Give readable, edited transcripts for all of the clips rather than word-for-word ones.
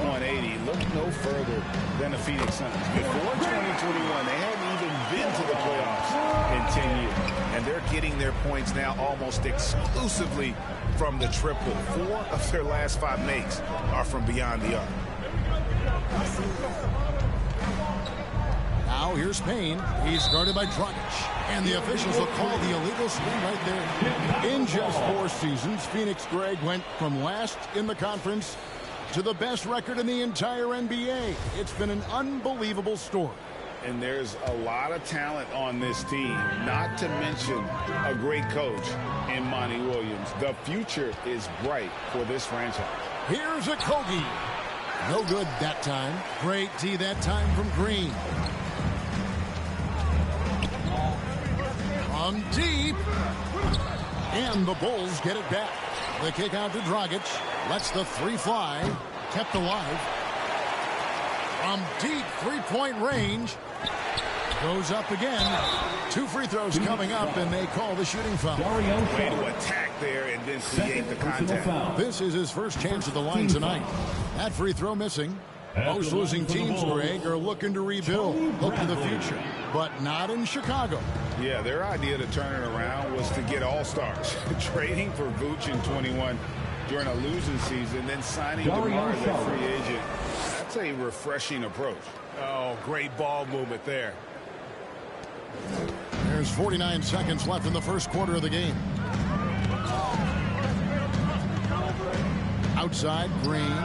+180. Look no further than the Phoenix Suns. Before 2021, they hadn't even been to the playoffs in 10 years. And they're getting their points now almost exclusively from the triple. 4 of their last 5 makes are from beyond the arc. Now here's Payne. He's guarded by Dragic. And the officials will call the illegal screen right there. In just 4 seasons, Phoenix, Greg, went from last in the conference to the best record in the entire NBA. It's been an unbelievable story. And there's a lot of talent on this team, not to mention a great coach in Monty Williams. The future is bright for this franchise. Here's Okogie. No good that time. Great D that time from Green. From deep. And the Bulls get it back. The kick out to Dragic. Lets the 3 fly. Kept alive. From deep three-point range. Goes up again. 2 free throws coming up, and they call the shooting foul. Way to attack there and then create the contact. This is his first chance at the line tonight. That free throw missing. Most losing teams, Greg, are looking to rebuild, look to the future, but not in Chicago. Yeah, their idea to turn it around was to get all-stars. Trading for Vooch in 21 during a losing season, then signing DeMar as a free agent. That's a refreshing approach. Oh, great ball movement there. There's 49 seconds left in the first quarter of the game. Outside, Green.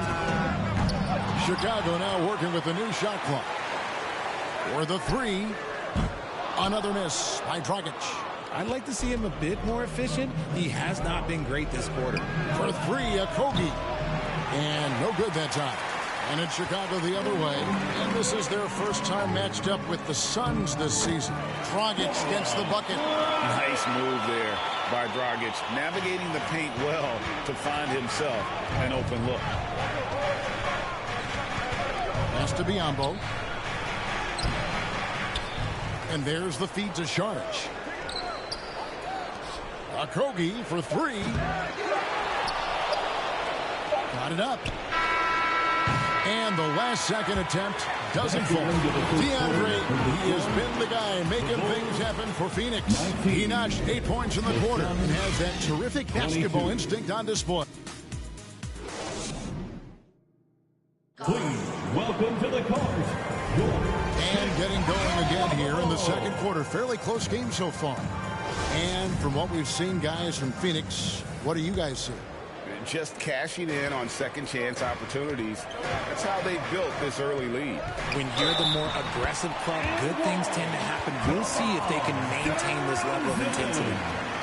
Chicago now working with the new shot clock. For the 3. Another miss by Dragic. I'd like to see him a bit more efficient. He has not been great this quarter. For 3, Okogie. And no good that time. And it's Chicago the other way. And this is their first time matched up with the Suns this season. Dragic gets the bucket. Nice move there by Dragic. Navigating the paint well to find himself an open look. Pass to Biyombo. And there's the feed to Saric. Okogie for 3. Got it up. And the last second attempt doesn't fall. DeAndre, he has been the guy making things happen for Phoenix. He notched 8 points in the quarter and has that terrific basketball instinct on display. Please welcome to the court. And getting going again here in the second quarter. Fairly close game so far. And from what we've seen, guys, from Phoenix, what do you guys see? Just cashing in on second chance opportunities. That's how they built this early lead. When you're the more aggressive club, good things tend to happen. We'll see if they can maintain this level of intensity.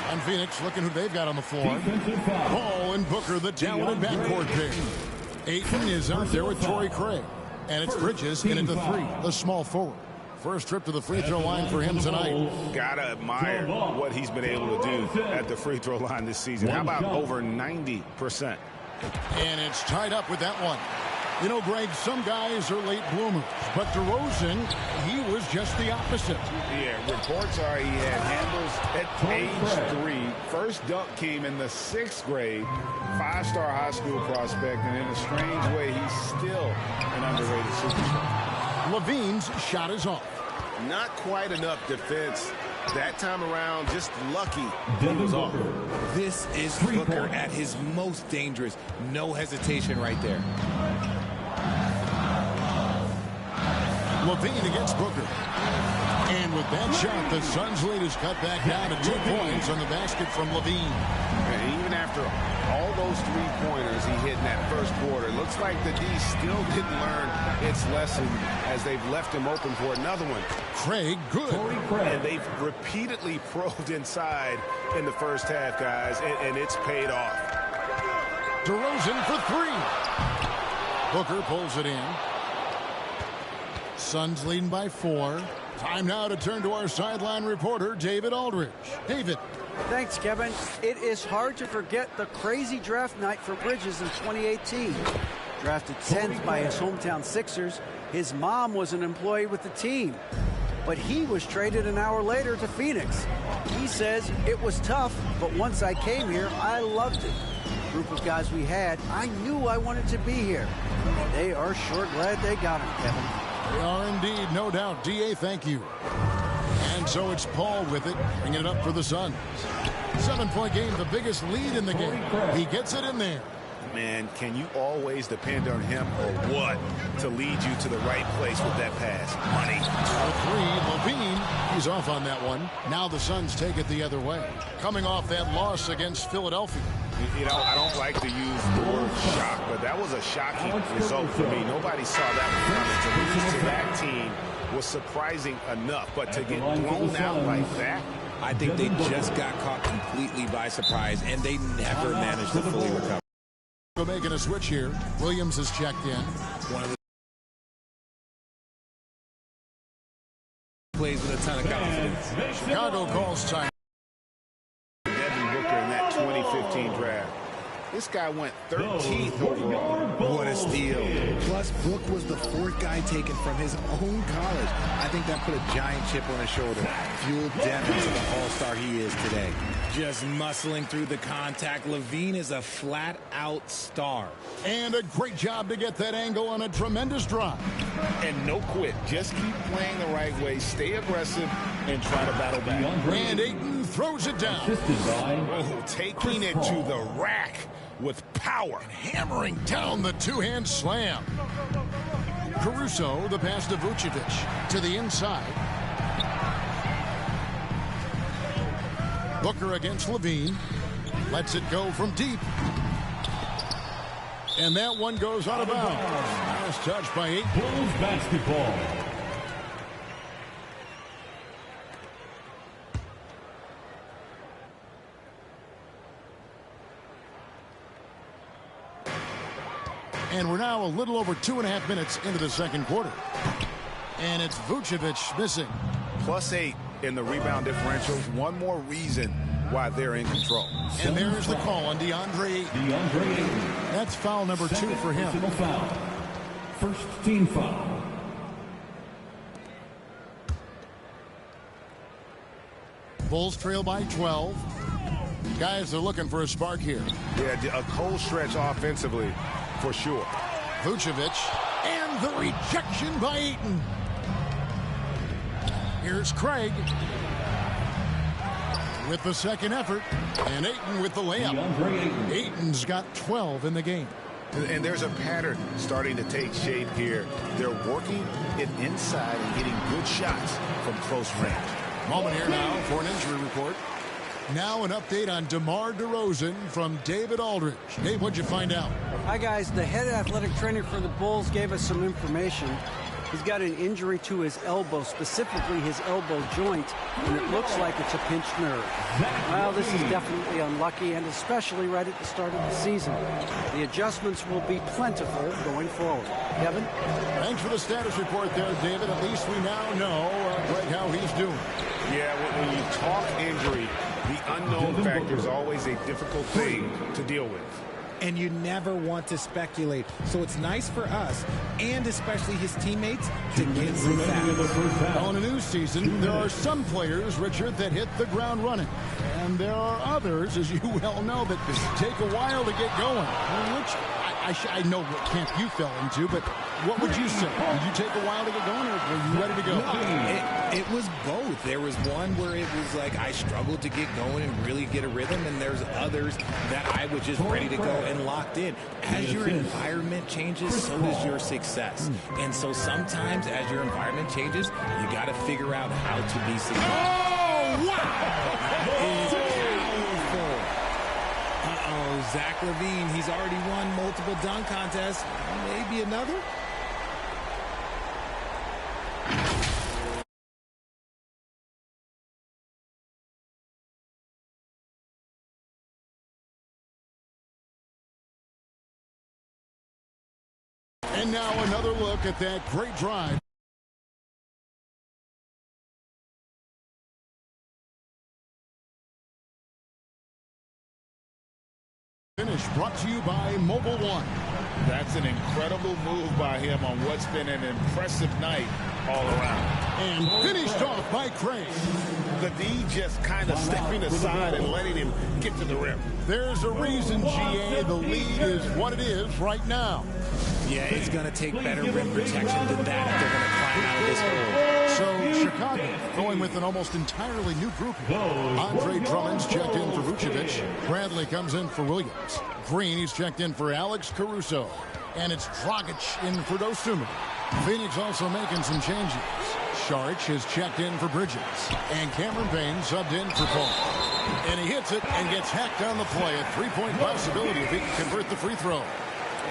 And Phoenix looking who they've got on the floor. Paul and Booker, the talented backcourt pair. Ayton is out there with Torrey Craig. And it's Bridges in at the 3, the small forward. First trip to the free throw line for him tonight. Gotta admire what he's been able to do at the free throw line this season. How about over 90%? And it's tied up with that one. You know, Greg, some guys are late bloomers, but DeRozan, he was just the opposite. Yeah, reports are he had handles at age 3. First dunk came in the 6th grade. 5-star high school prospect, and in a strange way, he's still an underrated superstar. Levine's shot is off. Not quite enough defense that time around. Just lucky he was off. This is Booker at his most dangerous. No hesitation right there. Levine against Booker. And with that shot, the Suns' lead is cut back down to 2 points on the basket from Levine. And even after all those 3-pointers he hit in that first quarter, looks like the D still didn't learn its lesson as they've left him open for another one. Craig, good. And they've repeatedly probed inside in the first half, guys, and it's paid off. DeRozan for 3. Booker pulls it in. Suns leading by 4. Time now to turn to our sideline reporter, David Aldridge. David. Thanks, Kevin. It is hard to forget the crazy draft night for Bridges in 2018. Drafted 10th by his hometown Sixers, his mom was an employee with the team. But he was traded an hour later to Phoenix. He says, it was tough, but once I came here, I loved it. The group of guys we had, I knew I wanted to be here. They are sure glad they got him, Kevin. They are indeed, no doubt. D.A., thank you. And so it's Paul with it, bringing it up for the Suns. 7-point game, the biggest lead in the game. He gets it in there. Man, can you always depend on him or what to lead you to the right place with that pass? Money. A 3, Levine. He's off on that one. Now the Suns take it the other way. Coming off that loss against Philadelphia. You know, I don't like to use the word shock, but that was a shocking result for me. Nobody saw that one coming. To lose to that team was surprising enough, but to get blown out like that, I think they just got caught completely by surprise, and they never managed to fully recover. Making a switch here. Williams has checked in. One of the plays with a ton of confidence. Chicago calls time. Devin Booker in that 2015 draft. This guy went 13th overall. What a steal. Plus, Book was the 4th guy taken from his own college. I think that put a giant chip on his shoulder. Fueled Devin to the all-star he is today. Just muscling through the contact. Levine is a flat-out star. And a great job to get that angle on a tremendous drive. And no quit. Just keep playing the right way. Stay aggressive and try to battle back. And Ayton throws it down. Oh, taking it to the rack with power. Hammering down the two-hand slam. Caruso, the pass to Vucevic. To the inside. Booker against Levine. Lets it go from deep. And that one goes out of bounds. Last touch by Ayton. Bulls basketball. And we're now a little over 2.5 minutes into the second quarter. And it's Vucevic missing. +8 in the rebound differential. One more reason why they're in control. And there's the call on DeAndre Ayton. That's foul number 2 for him. Foul. First team foul. Bulls trail by 12. Guys are looking for a spark here. Yeah, a cold stretch offensively, for sure. Vucevic, and the rejection by Ayton. Here's Craig with the second effort, and Ayton with the layup. Ayton's got 12 in the game. And there's a pattern starting to take shape here. They're working it inside and getting good shots from close range. Moment here now for an injury report. Now an update on DeMar DeRozan from David Aldridge. Dave, what'd you find out? Hi, guys. The head athletic trainer for the Bulls gave us some information. He's got an injury to his elbow, specifically his elbow joint, and it looks like it's a pinched nerve. Well, this is definitely unlucky, and especially right at the start of the season. The adjustments will be plentiful going forward. Kevin? Thanks for the status report there, David. At least we now know right how he's doing. Yeah, when you talk injury, the unknown factor is always a difficult thing to deal with. And you never want to speculate. So it's nice for us, and especially his teammates, to get some facts. On a new season, there are some players, Richard, that hit the ground running. And there are others, as you well know, that take a while to get going. Which I know what camp you fell into, but what would you say? Did you take a while to get going, or were you ready to go? No, it was both. There was one where it was like I struggled to get going and really get a rhythm, and there's others that I was just ready to go and locked in. As your environment changes, so does your success. And so sometimes as your environment changes, you got to figure out how to be successful. Oh, wow! Uh-oh, Zach LaVine, he's already won multiple dunk contests. Maybe another? And now another look at that great drive. Finish brought to you by Mobile One. That's an incredible move by him on what's been an impressive night all around. And finished off by Craig. The D just kind of stepping aside and letting him get to the rim. There's a reason, GA, the lead is what it is right now. Yeah, it's going to take better rim protection than that if they're going to climb out of this hole. So Chicago going with an almost entirely new group here. Andre Drummond's checked in for Vucevic. Bradley comes in for Williams. Green, he's checked in for Alex Caruso. And it's Dragic in for Dosunmu. Phoenix also making some changes. Saric is checked in for Bridges. And Cameron Payne subbed in for Paul. And he hits it and gets hacked on the play. A three-point possibility if he can convert the free throw.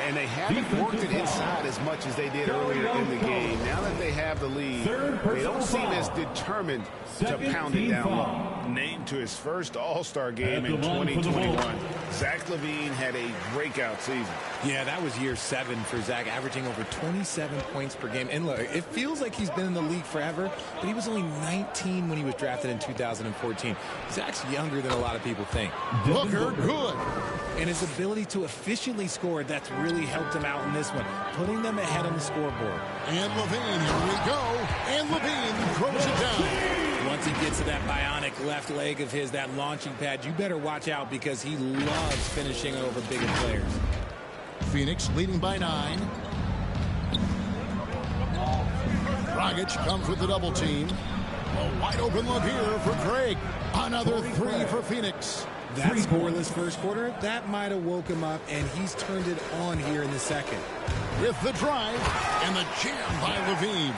And they haven't worked it inside as much as they did earlier in the game. Now that they have the lead, they don't seem as determined to pound it down low. Named to his first All-Star game in 2021, Zach LaVine had a breakout season. Yeah, that was year 7 for Zach, averaging over 27 points per game. And look, it feels like he's been in the league forever, but he was only 19 when he was drafted in 2014. Zach's younger than a lot of people think. Booker, good. And his ability to efficiently score, that's really helped him out in this one, putting them ahead on the scoreboard. And LaVine, here we go. And LaVine throws it down. Once he gets to that bionic left leg of his, that launching pad, you better watch out because he loves finishing over bigger players. Phoenix leading by 9. Dragic comes with the double team. A wide open look here for Craig. Another 3 for Phoenix. That scoreless first quarter, that might have woke him up, and he's turned it on here in the second. With the drive and the jam by LaVine.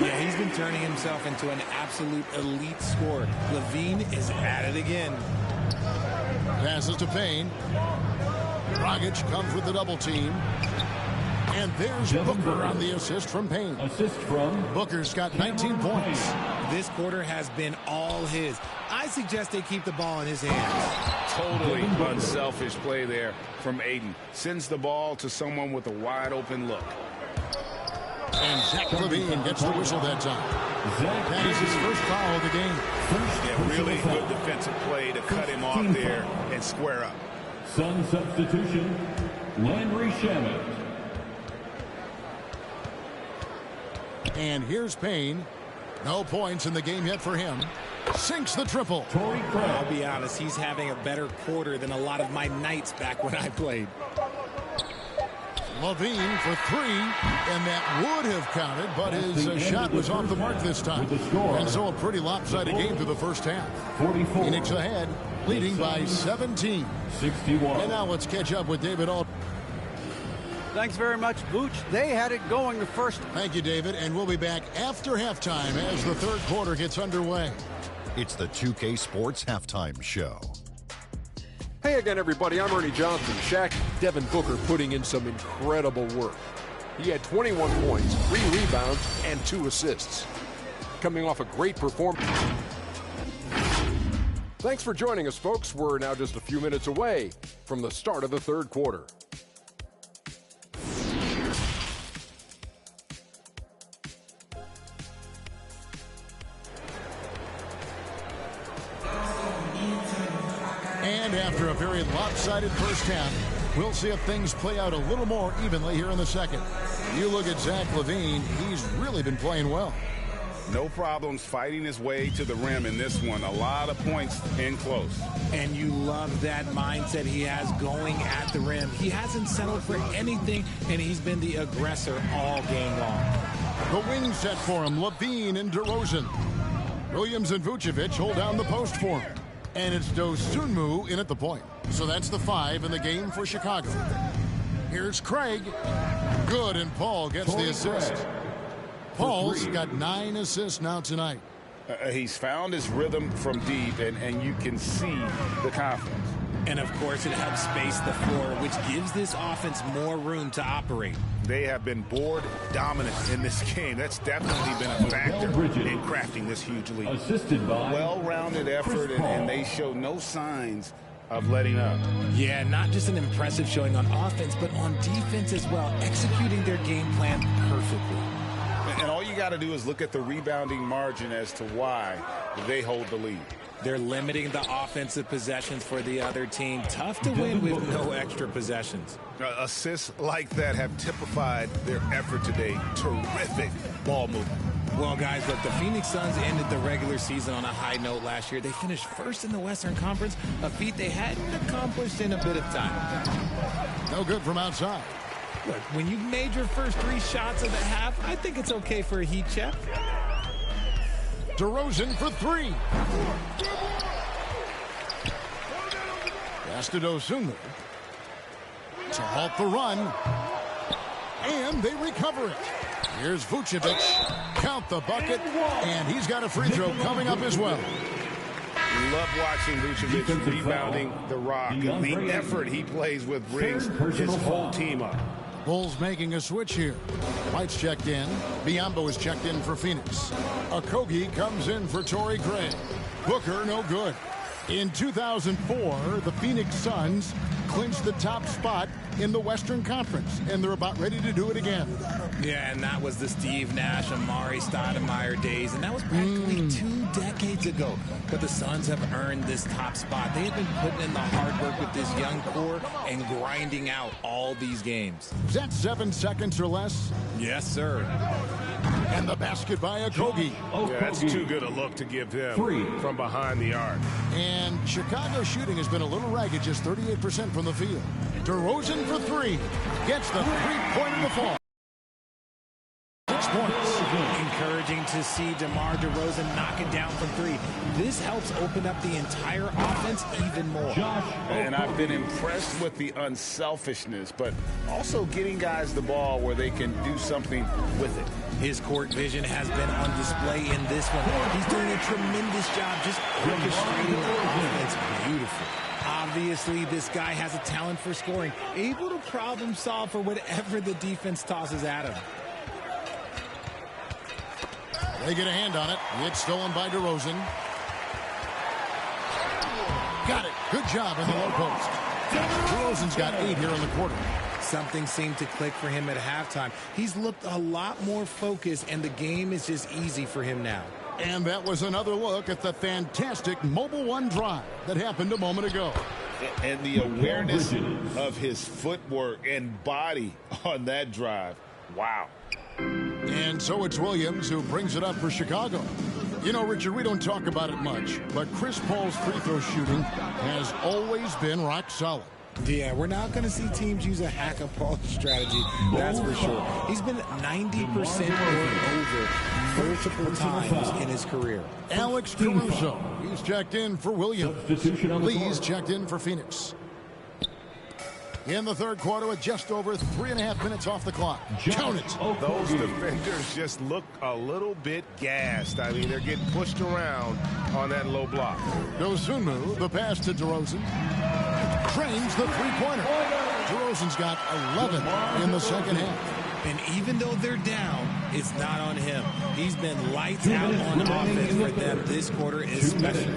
Yeah, he's been turning himself into an absolute elite scorer. LaVine is at it again. Passes to Payne. Dragic comes with the double team. And there's Booker on the assist from Payne. Assist from Booker's got 19 points. This quarter has been all his. I suggest they keep the ball in his hands. Totally unselfish play there from Aiden. Sends the ball to someone with a wide open look. And Zach LaVine gets the whistle that time. That is his first foul of the game. Yeah, really good defensive play to cut him off there and square up. Sun substitution, Landry Shamet. And here's Payne. No points in the game yet for him. Sinks the triple. I'll be honest, he's having a better quarter than a lot of my nights back when I played. LaVine for 3, and that would have counted, but his shot was off the mark this time. And so a pretty lopsided game through the first half. Phoenix ahead, leading by 17. 61. And now let's catch up with David Aldridge. Thanks very much, Vooch. They had it going the first. Thank you, David, and we'll be back after halftime as the third quarter gets underway. It's the 2K Sports Halftime Show. Hey again, everybody. I'm Ernie Johnson. Shaq, Devin Booker putting in some incredible work. He had 21 points, 3 rebounds, and 2 assists. Coming off a great performance. Thanks for joining us, folks. We're now just a few minutes away from the start of the third quarter. And after a very lopsided first half, we'll see if things play out a little more evenly here in the second. You look at Zach LaVine, he's really been playing well. No problems fighting his way to the rim in this one. A lot of points in close. And you love that mindset he has going at the rim. He hasn't settled for anything, and he's been the aggressor all game long. The wing set for him, LaVine and DeRozan. Williams and Vucevic hold down the post for him. And it's Dosunmu in at the point. So that's the 5 in the game for Chicago. Here's Craig. Good, and Paul gets the assist. Paul's got 9 assists now tonight. He's found his rhythm from deep, and you can see the confidence. And, of course, it helps space the floor, which gives this offense more room to operate. They have been board dominant in this game. That's definitely been a factor in crafting this huge lead. Assisted by well-rounded effort, and they show no signs of letting up. Yeah, not just an impressive showing on offense, but on defense as well, executing their game plan perfectly. And all you got to do is look at the rebounding margin as to why they hold the lead. They're limiting the offensive possessions for the other team. Tough to win with no extra possessions. Assists like that have typified their effort today. Terrific ball movement. Well, guys, look, the Phoenix Suns ended the regular season on a high note last year. They finished first in the Western Conference, a feat they hadn't accomplished in a bit of time. No good from outside. Look, when you've made your first 3 shots of the half, I think it's okay for a heat check. DeRozan for 3. Pass to Dosunmu to halt the run. And they recover it. Here's Vucevic. Count the bucket. And he's got a free throw coming up as well. Love watching Vucevic rebounding the rock. The effort he plays with brings his whole team up. Bulls making a switch here. White's checked in. Biyombo is checked in for Phoenix. Okogie comes in for Torrey Craig. Booker no good. In 2004, the Phoenix Suns clinched the top spot in the Western Conference, and they're about ready to do it again. Yeah, and that was the Steve Nash, Amari Stoudemire days, and that was practically 2 decades ago. But the Suns have earned this top spot. They have been putting in the hard work with this young core and grinding out all these games. Is that 7 seconds or less? Yes, sir. And the basket by Okogie. Yeah, that's too good a look to give him from behind the arc. And Chicago's shooting has been a little ragged, just 38% from the field. DeRozan for 3. Gets the three-pointer to fall. 6 points. Encouraging to see DeMar DeRozan knock it down from 3. This helps open up the entire offense even more. And I've been impressed with the unselfishness, but also getting guys the ball where they can do something with it. His court vision has been on display in this one. He's doing a tremendous job just orchestrating the offense. Beautiful. Obviously, this guy has a talent for scoring, able to problem solve for whatever the defense tosses at him. They get a hand on it. It's stolen by DeRozan. Got it. Good job in the low post. DeRozan's got 8 here in the quarter. Something seemed to click for him at halftime. He's looked a lot more focused, and the game is just easy for him now. And that was another look at the fantastic Mobile One drive that happened a moment ago. And the awareness of his footwork and body on that drive. Wow. And so it's Williams who brings it up for Chicago. You know, Richard, we don't talk about it much, but Chris Paul's free throw shooting has always been rock solid. Yeah, we're not going to see teams use a hack-a-Paul strategy, that's for sure. He's been 90% or over multiple times in his career. Alex Caruso, he's checked in for Williams. Lee's checked in for Phoenix. In the third quarter with just over 3.5 minutes off the clock. Count it. Those defenders just look a little bit gassed. I mean, they're getting pushed around on that low block. Dosunmu, the pass to DeRozan. Drains the three-pointer. DeRozan's got 11 in the second half. And even though they're down, it's not on him. He's been lights out on offense for them this quarter especially.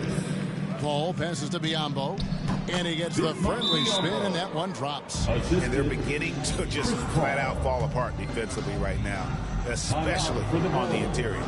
Paul passes to Biyombo, and he gets the friendly spin, and that one drops. And they're beginning to just flat out fall apart defensively right now, especially on the interior.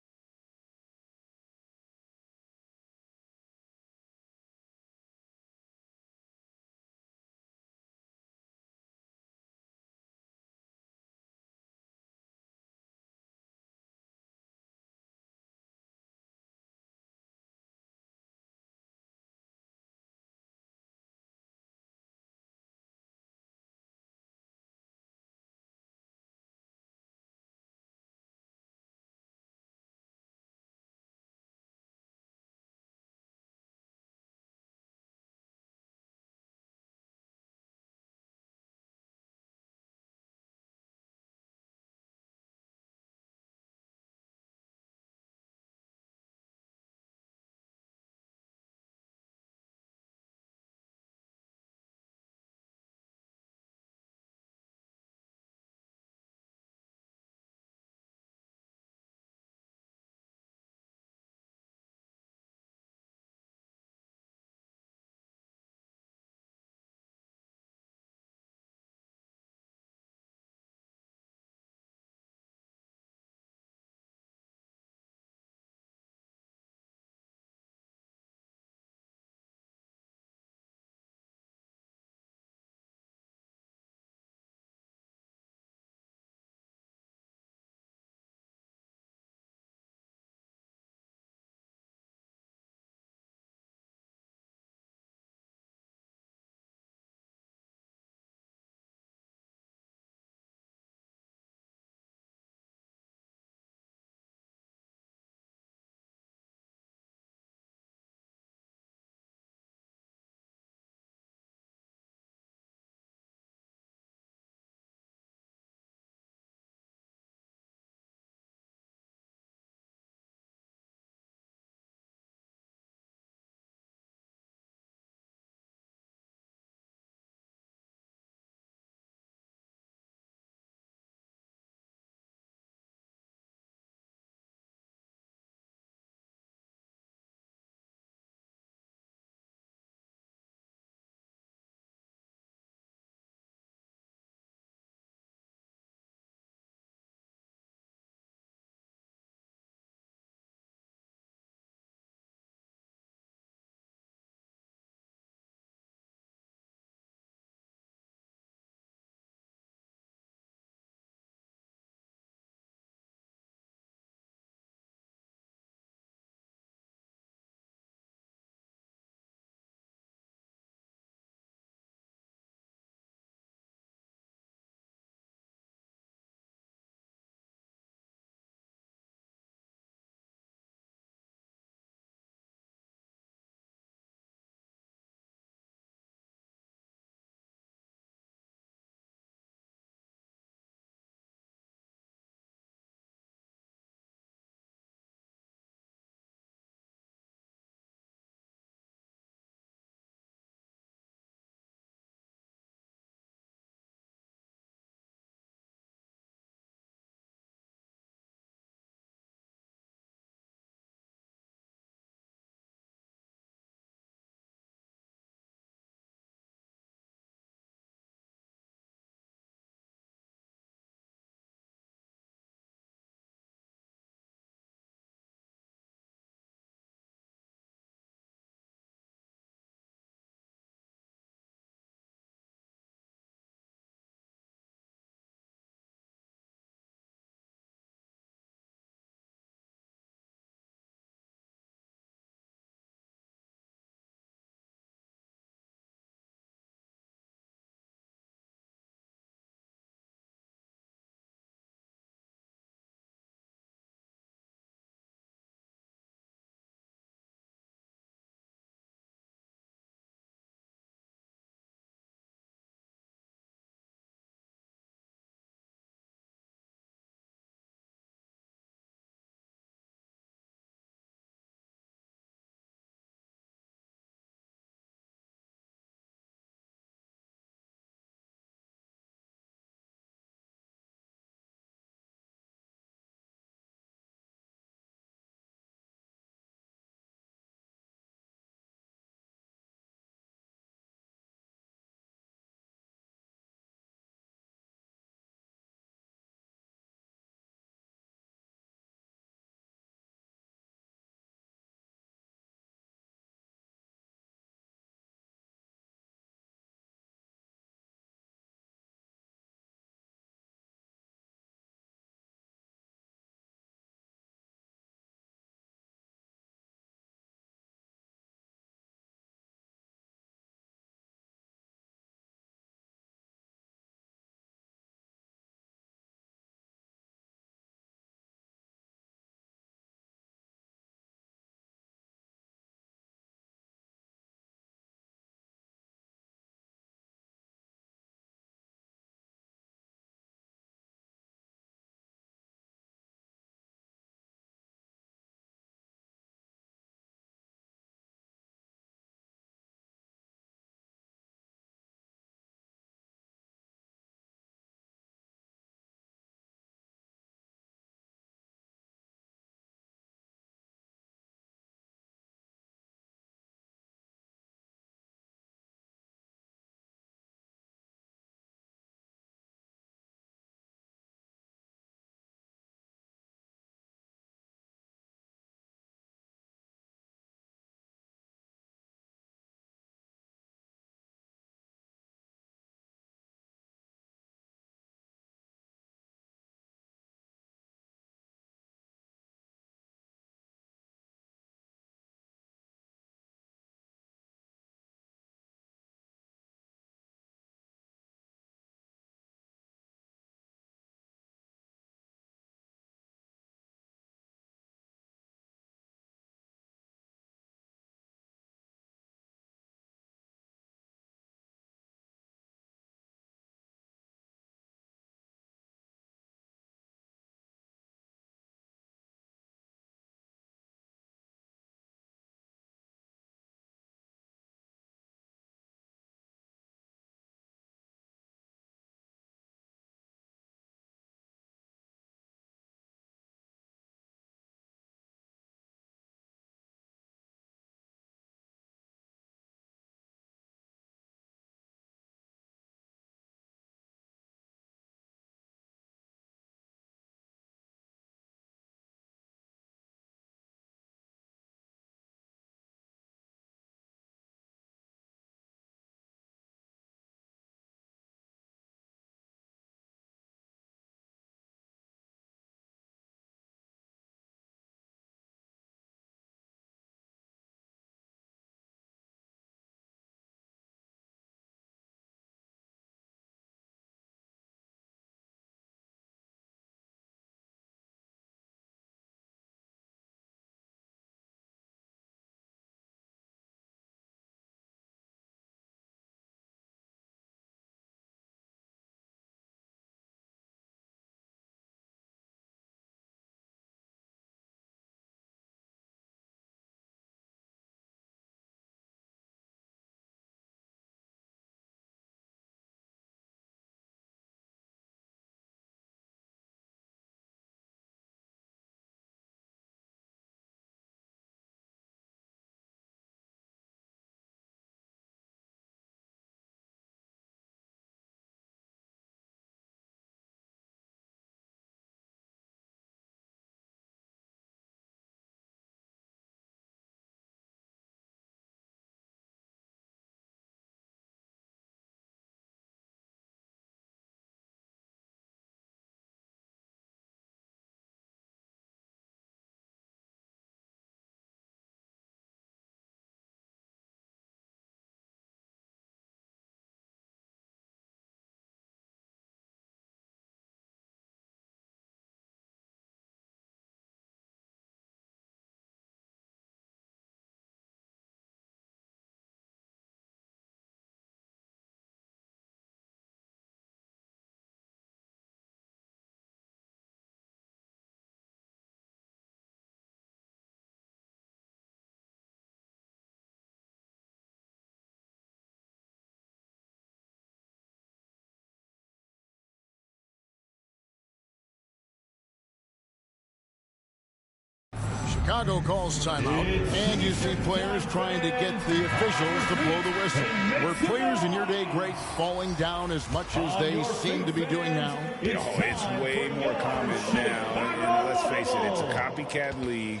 Chicago calls timeout, and you see players trying to get the officials to blow the whistle. Were players in your day great falling down as much as they seem to be doing now? Oh, it's way more common now. And let's face it, it's a copycat league.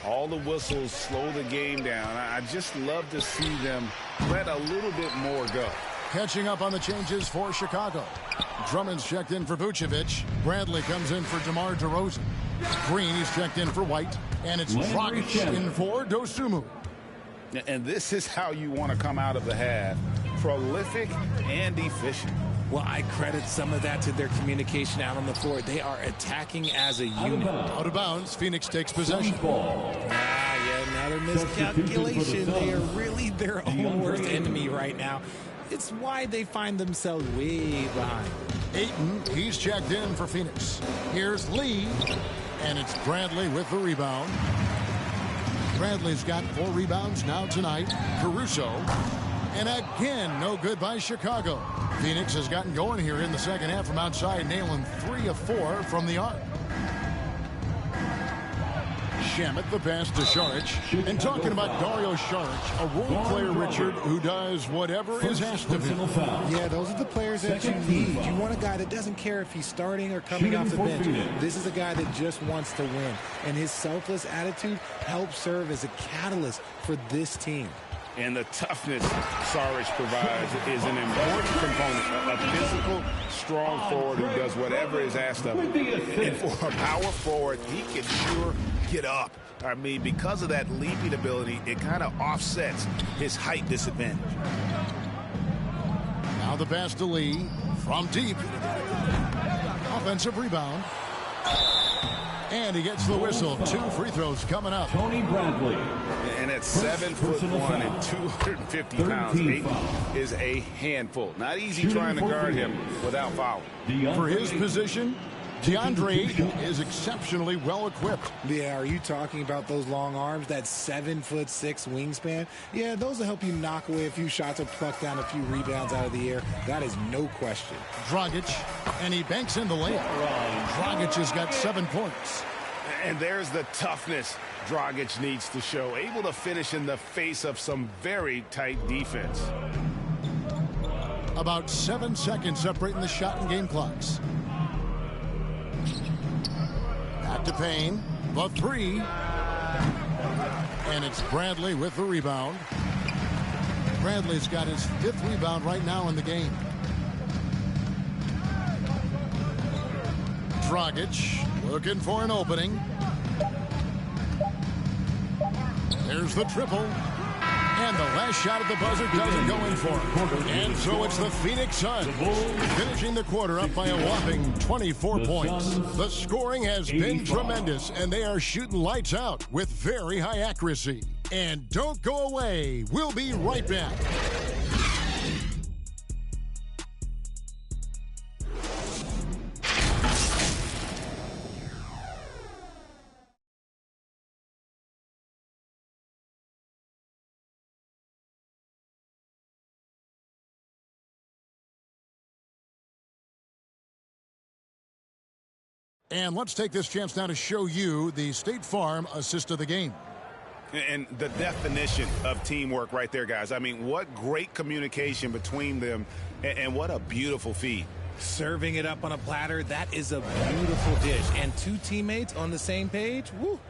All the whistles slow the game down. I just love to see them let a little bit more go. Catching up on the changes for Chicago. Drummond's checked in for Vucevic. Bradley comes in for DeMar DeRozan. Green is checked in for White. And it's Dragic in for Dosunmu. And this is how you want to come out of the half. Prolific and efficient. Well, I credit some of that to their communication out on the floor. They are attacking as a unit. Out of bounds, Phoenix takes possession. Another miscalculation. They are really their own worst enemy right now. It's why they find themselves way behind. Ayton, he's checked in for Phoenix. Here's Lee, and it's Bradley with the rebound. Bradley's got 4 rebounds now tonight. Caruso, and again, no good by Chicago. Phoenix has gotten going here in the second half from outside, nailing 3 of 4 from the arc. Shamet the pass to Saric. And talking about Dario Saric, a role player, Richard, who does whatever is asked of him. Yeah, those are the players that you need. You want a guy that doesn't care if he's starting or coming off the bench. This is a guy that just wants to win. And his selfless attitude helps serve as a catalyst for this team. And the toughness Saric provides is an important component. A physical, strong forward who does whatever is asked of him. And for a power forward, he can sure get up. I mean, because of that leaping ability, it kind of offsets his height disadvantage. Now the pass to Lee from deep. Offensive rebound. And he gets the whistle. 2 free throws coming up. Tony Bradley. And at 7'1" and 250 pounds, Ayton is a handful. Not easy trying to guard him without fouling. For his position, DeAndre Ayton is exceptionally well equipped. Yeah, are you talking about those long arms, that 7'6" wingspan? Yeah, those will help you knock away a few shots or pluck down a few rebounds out of the air. That is no question. Dragic, and he banks in the layup. Dragic has got 7 points. And there's the toughness Dragic needs to show. Able to finish in the face of some very tight defense. About 7 seconds separating the shot and game clocks. Back to Payne. The 3. And it's Bradley with the rebound. Bradley's got his 5th rebound right now in the game. Dragic looking for an opening. There's the triple. And the last shot at the buzzer doesn't go in for him. And so it's the Phoenix Suns finishing the quarter up by a whopping 24 points. The scoring has been tremendous, and they are shooting lights out with very high accuracy. And don't go away. We'll be right back. And let's take this chance now to show you the State Farm assist of the game. And the definition of teamwork right there, guys. I mean, what great communication between them, and what a beautiful feed. Serving it up on a platter, that is a beautiful dish. And 2 teammates on the same page, woo,